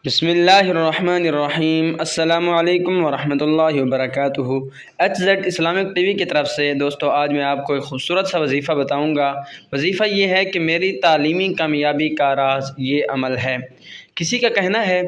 بسم اللہ الرحمن الرحیم۔ السلام علیکم ورحمۃ اللہ وبرکاتہ۔ HZ اسلامک ٹی وی کی طرف سے دوستو، آج میں آپ کو ایک خوبصورت سا وظیفہ بتاؤں گا۔ وظیفہ یہ ہے کہ میری تعلیمی کامیابی کا راز یہ عمل ہے۔ کسی کا کہنا ہے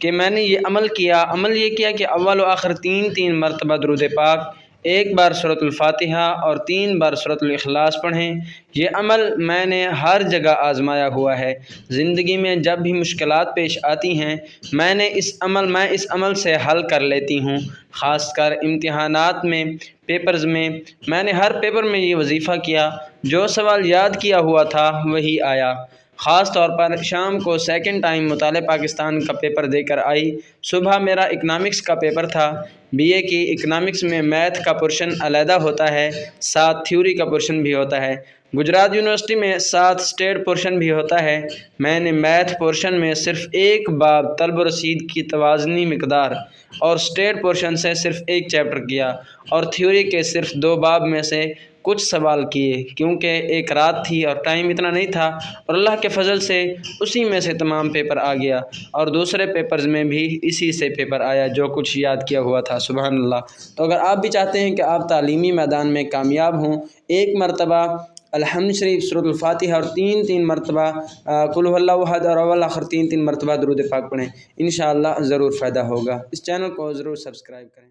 کہ میں نے یہ عمل کیا کہ اول و آخر تین مرتبہ درود پاک، ایک بار سورۃ الفاتحہ اور 3 بار سورۃ الاخلاص پڑھیں۔ یہ عمل میں نے ہر جگہ آزمایا ہوا ہے۔ زندگی میں جب بھی مشکلات پیش آتی ہیں، میں اس عمل سے حل کر لیتی ہوں۔ خاص کر امتحانات میں، پیپرز میں، میں نے ہر پیپر میں یہ وظیفہ کیا۔ جو سوال یاد کیا ہوا تھا وہی آیا۔ خاص طور پر شام کو سیکنڈ ٹائم مطالعہ پاکستان کا پیپر دے کر آئی۔ صبح میرا اکنامکس کا پیپر تھا۔ BA کی اکنامکس میں میتھ کا پورشن علیحدہ ہوتا ہے، ساتھ تھیوری کا پورشن بھی ہوتا ہے۔ گجرات یونیورسٹی میں ساتھ اسٹیٹ پورشن بھی ہوتا ہے۔ میں نے میتھ پورشن میں صرف ایک باب طلب رسید کی توازنی مقدار اور اسٹیٹ پورشن سے صرف ایک چیپٹر کیا، اور تھیوری کے صرف 2 باب میں سے کچھ سوال کیے، کیونکہ ایک رات تھی اور ٹائم اتنا نہیں تھا، اور اللہ کے فضل سے اسی میں سے تمام پیپر آ گیا، اور دوسرے پیپرز میں بھی اسی سے پیپر آیا جو کچھ یاد کیا ہوا تھا۔ سبحان اللہ۔ تو اگر آپ بھی چاہتے ہیں کہ آپ تعلیمی میدان میں کامیاب ہوں، ایک مرتبہ الحمد شریف، سورۃ الفاتحہ اور 3 مرتبہ قل هو اللہ احد، اور اول آخر 3 مرتبہ درود پاک پڑھیں، انشاءاللہ ضرور فائدہ ہوگا۔ اس چینل کو ضرور سبسکرائب کریں۔